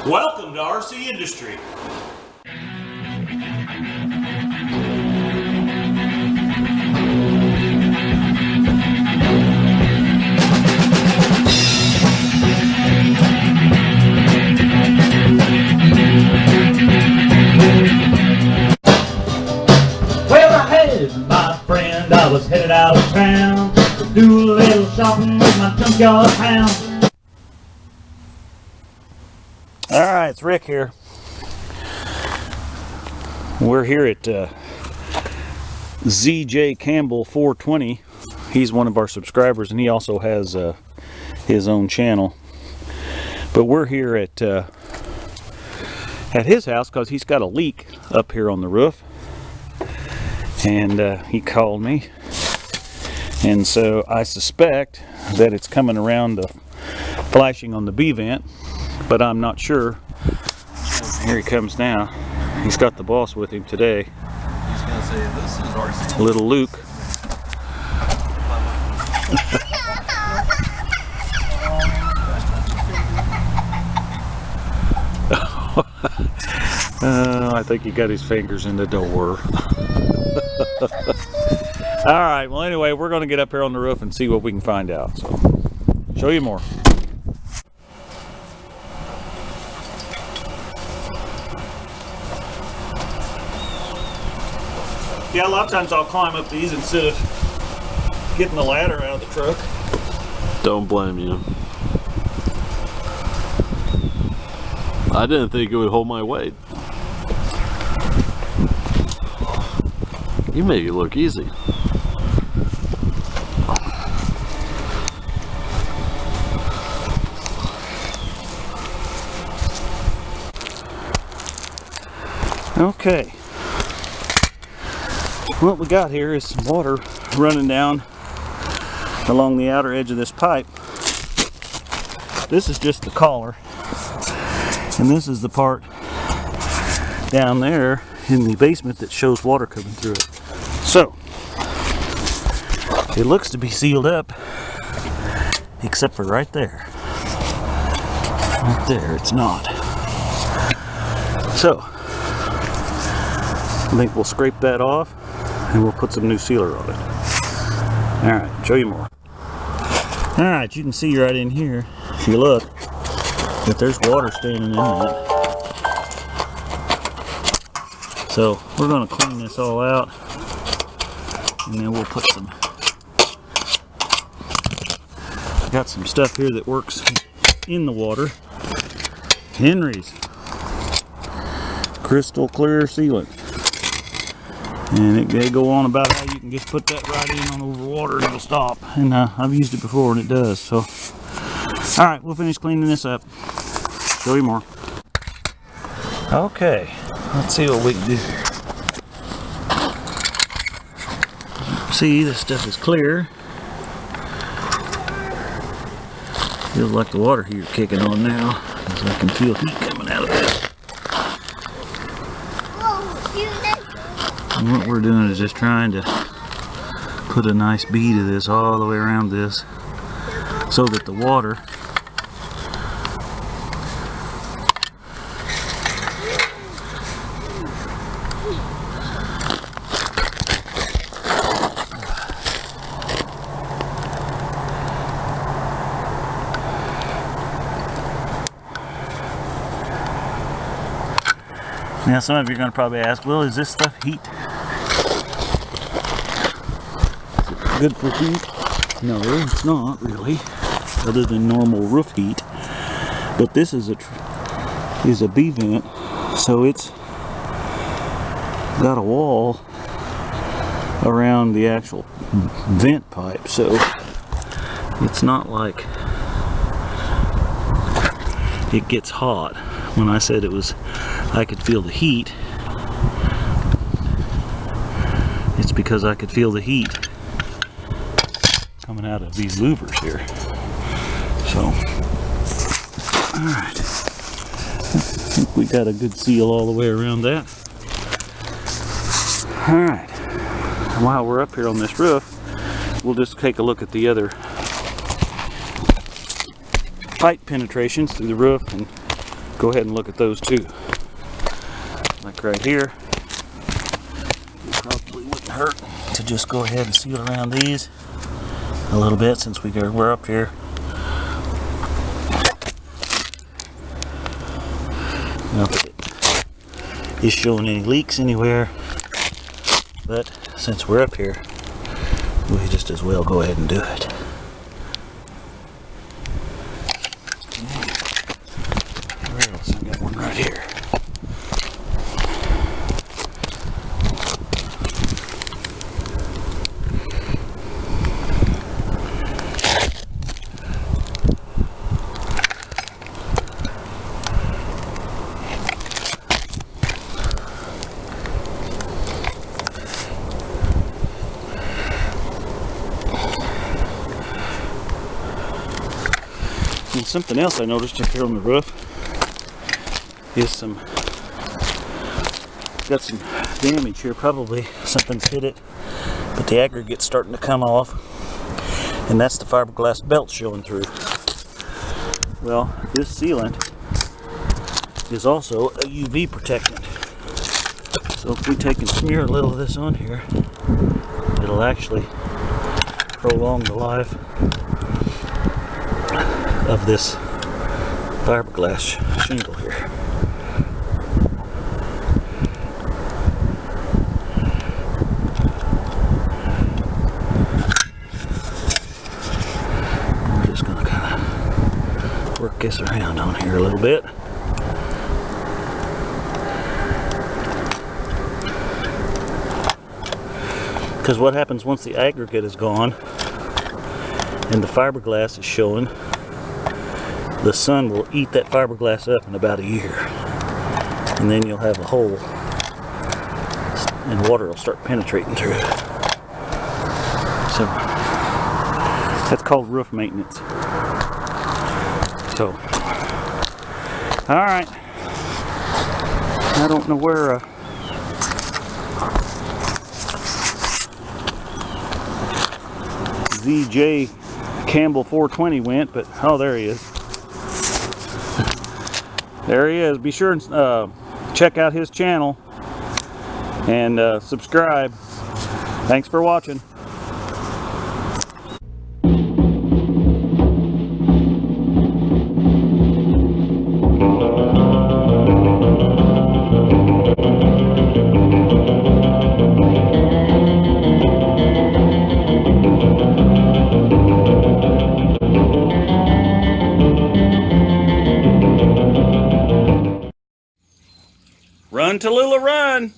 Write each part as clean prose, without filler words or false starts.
Welcome to RC Industry. Well, I had my friend, I was headed out of town to do a little shopping with my junkyard hound. Alright, it's Rick here. We're here at ZJ Campbell 420. He's one of our subscribers and he also has his own channel. But we're here at his house because he's got a leak up here on the roof. And he called me. And so I suspect that it's coming around the flashing on the B-vent. But I'm not sure. Here he comes now. He's got the boss with him today. He's gonna say, this is RC. Little Luke. I think he got his fingers in the door. Alright, well anyway, we're going to get up here on the roof and see what we can find out. So, show you more. Yeah, a lot of times I'll climb up these instead of getting the ladder out of the truck. Don't blame you. I didn't think it would hold my weight. You make it look easy. Okay. What we got here is some water running down along the outer edge of this pipe. This is just the collar. And this is the part down there in the basement that shows water coming through it. So, it looks to be sealed up, except for right there. Right there, it's not. So, I think we'll scrape that off and we'll put some new sealer on it. Alright, show you more. Alright, you can see right in here, if you look, that there's water standing in that. So we're going to clean this all out and then we'll put some, got some stuff here that works in the water. Henry's crystal clear sealant. And they go on about how you can just put that right in on over water and it'll stop. And I've used it before and it does. So, alright, we'll finish cleaning this up. Show you more. Okay, let's see what we can do here. See, this stuff is clear. Feels like the water heater kicking on now, because I can feel heat coming out of it. And what we're doing is just trying to put a nice bead of this all the way around this so that the water Now some of you are going to probably ask, well, is this stuff heat? Good for heat? No, it's not really, other than normal roof heat. But this is a B-vent, so it's got a wall around the actual vent pipe, so it's not like it gets hot. When I said it was, I could feel the heat, it's because I could feel the heat coming out of these louvers here. So, alright, I think we got a good seal all the way around that. Alright, while we're up here on this roof, we'll just take a look at the other pipe penetrations through the roof and go ahead and look at those too. Like right here, it probably wouldn't hurt to just go ahead and seal around these a little bit since we're up here. Not that it is showing any leaks anywhere, but since we're up here, we just as well go ahead and do it. Where else? I got one right here. And something else I noticed up here on the roof is got some damage here. Probably something's hit it, but the aggregate's starting to come off, and that's the fiberglass belt showing through. Well, this sealant is also a UV protectant. So if we take and smear a little of this on here, it'll actually prolong the life of this fiberglass shingle here. We're just going to kind of work this around on here a little bit. Because what happens once the aggregate is gone and the fiberglass is showing, the sun will eat that fiberglass up in about a year, and then you'll have a hole and water will start penetrating through it. So that's called roof maintenance. So alright, I don't know where ZJ Campbell 420 went, but oh, there he is. There he is. Be sure and check out his channel and subscribe. Thanks for watching. Run, Tallulah, run!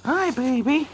Hi, baby.